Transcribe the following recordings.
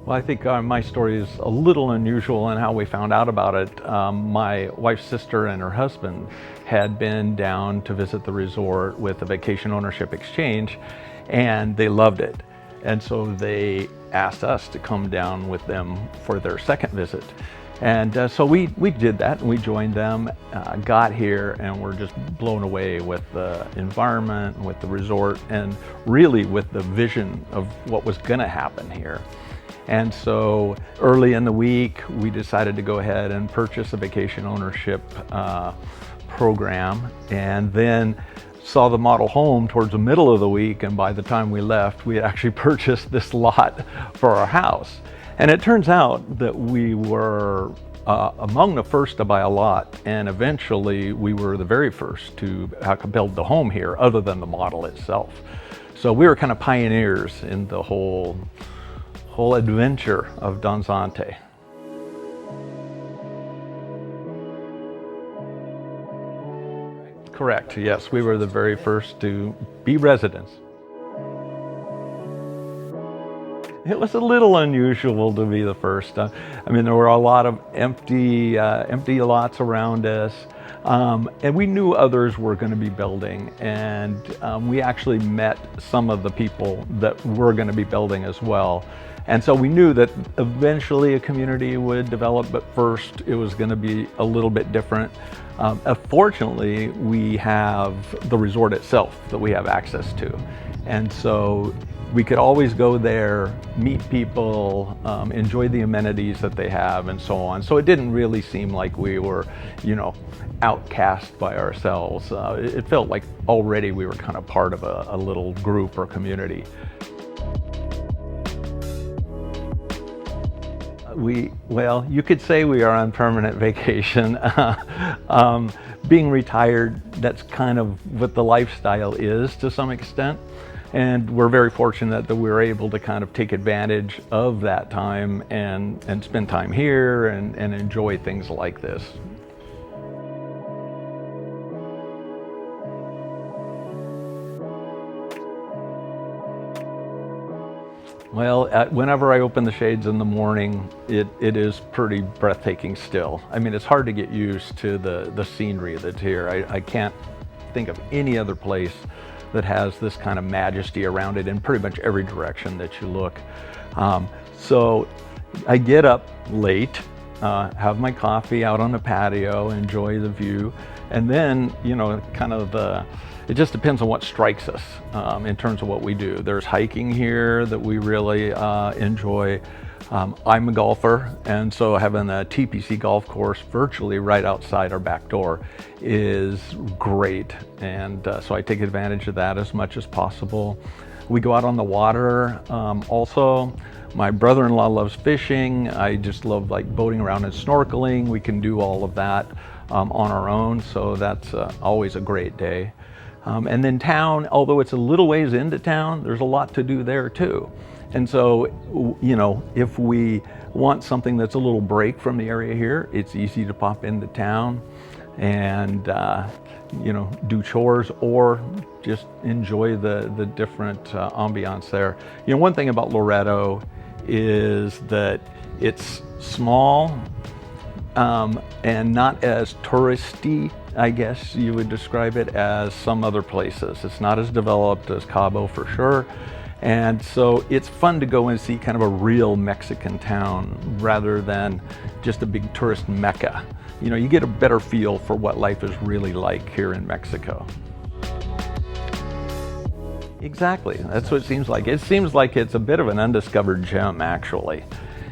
Well, I think my story is a little unusual in how we found out about it. My wife's sister and her husband had been down to visit the resort with a vacation ownership exchange, and they loved it. And so they asked us to come down with them for their second visit. And so we did that, and we joined them, got here, and we're just blown away with the environment, with the resort, and really with the vision of what was going to happen here. And so early in the week, we decided to go ahead and purchase a vacation ownership program, and then saw the model home towards the middle of the week, and by the time we left, we had actually purchased this lot for our house. And it turns out that we were among the first to buy a lot, and eventually we were the very first to build the home here, other than the model itself. So we were kind of pioneers in the whole adventure of Danzante. Correct, yes, we were the very first to be residents. It was a little unusual to be the first. I mean, there were a lot of empty lots around us, and we knew others were going to be building, and we actually met some of the people that were going to be building as well. And so we knew that eventually a community would develop, but first it was going to be a little bit different. Fortunately, we have the resort itself that we have access to. And so we could always go there, meet people, enjoy the amenities that they have, and so on. So it didn't really seem like we were, outcast by ourselves. It felt like already we were kind of part of a little group or community. Well, you could say we are on permanent vacation. Being retired, that's kind of what the lifestyle is to some extent. And we're very fortunate that we're able to kind of take advantage of that time and spend time here and enjoy things like this. Well, whenever I open the shades in the morning, it is pretty breathtaking still. I mean, it's hard to get used to the scenery that's here. I can't think of any other place that has this kind of majesty around it in pretty much every direction that you look. So I get up late, have my coffee out on the patio, enjoy the view, and then, it just depends on what strikes us in terms of what we do. There's hiking here that we really enjoy. I'm a golfer, and so having a TPC golf course virtually right outside our back door is great. And so I take advantage of that as much as possible. We go out on the water also. My brother-in-law loves fishing. I just love boating around and snorkeling. We can do all of that on our own, so that's always a great day. And then town, although it's a little ways into town, there's a lot to do there too. And so, if we want something that's a little break from the area here, it's easy to pop into town and, do chores or just enjoy the different ambiance there. One thing about Loretto is that it's small and not as touristy, I guess you would describe it, as some other places. It's not as developed as Cabo for sure. And so it's fun to go and see kind of a real Mexican town rather than just a big tourist mecca. You get a better feel for what life is really like here in Mexico. Exactly, that's what it seems like. It seems like it's a bit of an undiscovered gem, actually.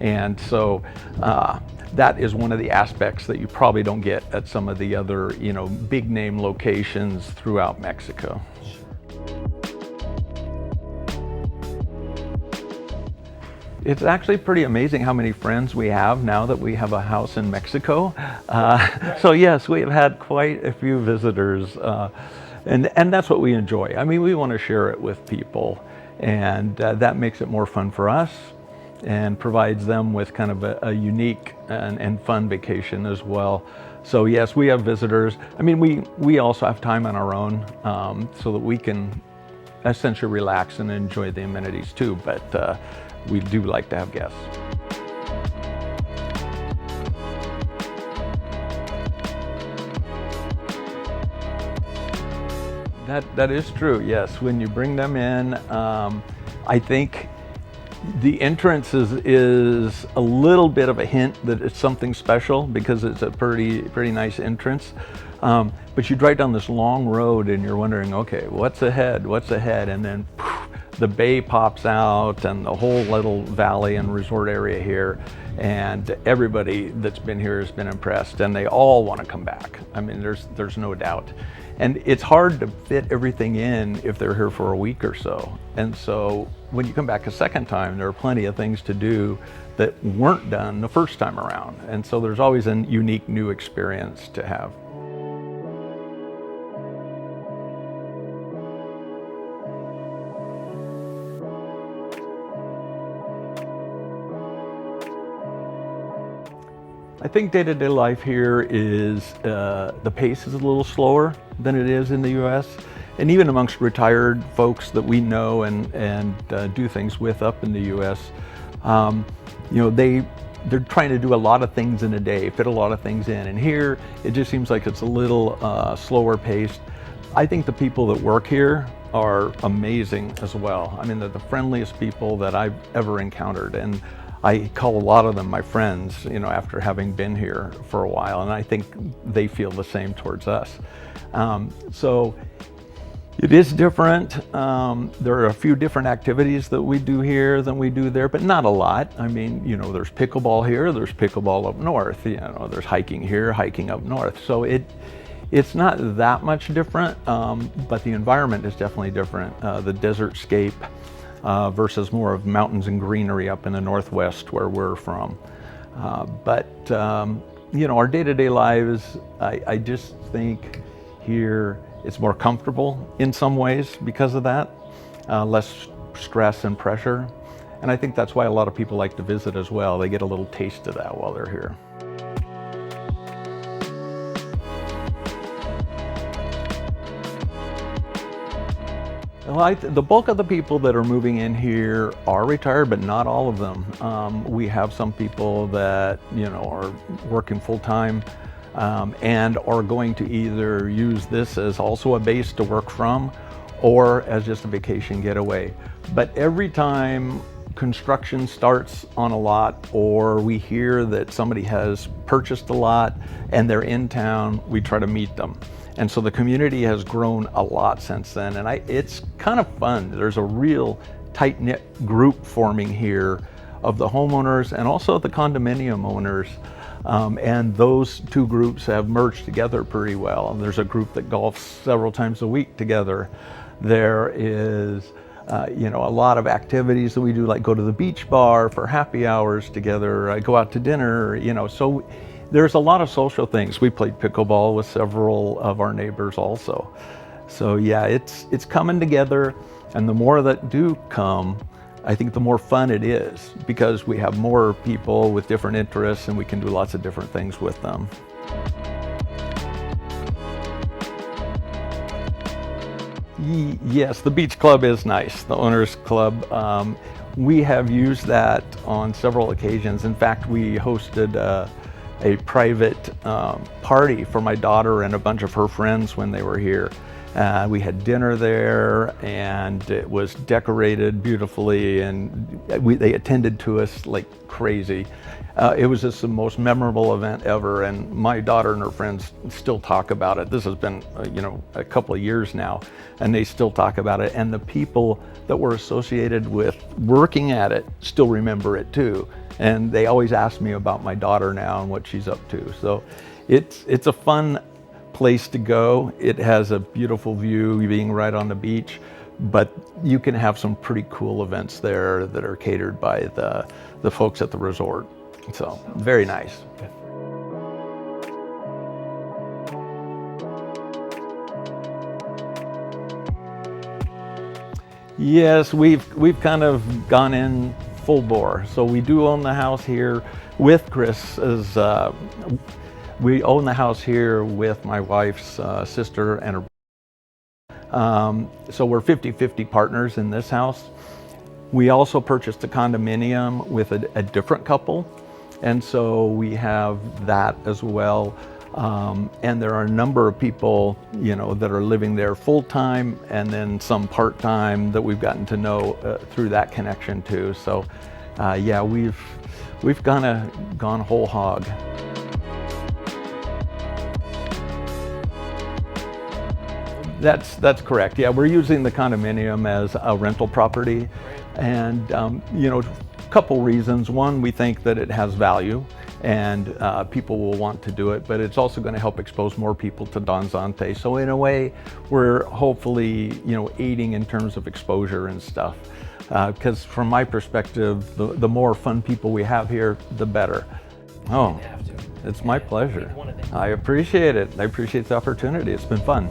And so that is one of the aspects that you probably don't get at some of the other, big name locations throughout Mexico. It's actually pretty amazing how many friends we have now that we have a house in Mexico. So yes, we have had quite a few visitors, and that's what we enjoy. I mean, we want to share it with people, and that makes it more fun for us and provides them with kind of a unique and fun vacation as well. So yes, we have visitors. I mean, we also have time on our own so that we can essentially relax and enjoy the amenities too, but we do like to have guests. That is true, yes. When you bring them in, I think the entrance is a little bit of a hint that it's something special because it's a pretty nice entrance. But you drive down this long road and you're wondering, okay, what's ahead? What's ahead? And then poof, the bay pops out and the whole little valley and resort area here. And everybody that's been here has been impressed, and they all want to come back. I mean, there's no doubt. And it's hard to fit everything in if they're here for a week or so. And so when you come back a second time, there are plenty of things to do that weren't done the first time around. And so there's always a unique new experience to have. I think day-to-day life here is, the pace is a little slower than it is in the US. And even amongst retired folks that we know and do things with up in the US, you know, they're trying to do a lot of things in a day, fit a lot of things in. And here, it just seems like it's a little slower paced. I think the people that work here are amazing as well. I mean, they're the friendliest people that I've ever encountered. And I call a lot of them my friends, you know, after having been here for a while, and I think they feel the same towards us. So it is different. There are a few different activities that we do here than we do there, but not a lot. I mean, you know, there's pickleball here, there's pickleball up north, you know, there's hiking here, hiking up north. So it's not that much different, but the environment is definitely different. The desert scape, versus more of mountains and greenery up in the Northwest where we're from. But you know, our day-to-day lives, I just think here it's more comfortable in some ways because of that, less stress and pressure. And I think that's why a lot of people like to visit as well. They get a little taste of that while they're here. Well, the bulk of the people that are moving in here are retired, but not all of them. We have some people that, you know, are working full-time and are going to either use this as also a base to work from or as just a vacation getaway. But every time construction starts on a lot or we hear that somebody has purchased a lot and they're in town, we try to meet them. And so the community has grown a lot since then, and it's kind of fun. There's a real tight-knit group forming here of the homeowners and also the condominium owners. And those two groups have merged together pretty well. And there's a group that golfs several times a week together. There is you know, a lot of activities that we do, like go to the beach bar for happy hours together, go out to dinner, you know, so there's a lot of social things. We played pickleball with several of our neighbors also. So yeah, it's coming together, and the more that do come, I think the more fun it is because we have more people with different interests and we can do lots of different things with them. Yes, the beach club is nice, the owners club. We have used that on several occasions. In fact, we hosted a private party for my daughter and a bunch of her friends when they were here. We had dinner there and it was decorated beautifully, and they attended to us like crazy. It was just the most memorable event ever, and my daughter and her friends still talk about it. This has been you know, a couple of years now, and they still talk about it, and the people that were associated with working at it still remember it too. And they always ask me about my daughter now and what she's up to. So it's a fun place to go. It has a beautiful view being right on the beach, but you can have some pretty cool events there that are catered by the folks at the resort. So very nice. Yes, we've kind of gone in full bore. So we do own the house here with Chris. We own the house here with my wife's sister and her. So we're 50-50 partners in this house. We also purchased a condominium with a different couple, and so we have that as well. And there are a number of people, that are living there full-time, and then some part-time that we've gotten to know through that connection too. So yeah, we've gone whole hog. That's correct. Yeah, we're using the condominium as a rental property, and a couple reasons. One, we think that it has value, and people will want to do it, but it's also going to help expose more people to Danzante. So in a way, we're hopefully aiding in terms of exposure and stuff. Because from my perspective, the more fun people we have here, the better. Oh, it's my pleasure. I appreciate it. I appreciate the opportunity. It's been fun.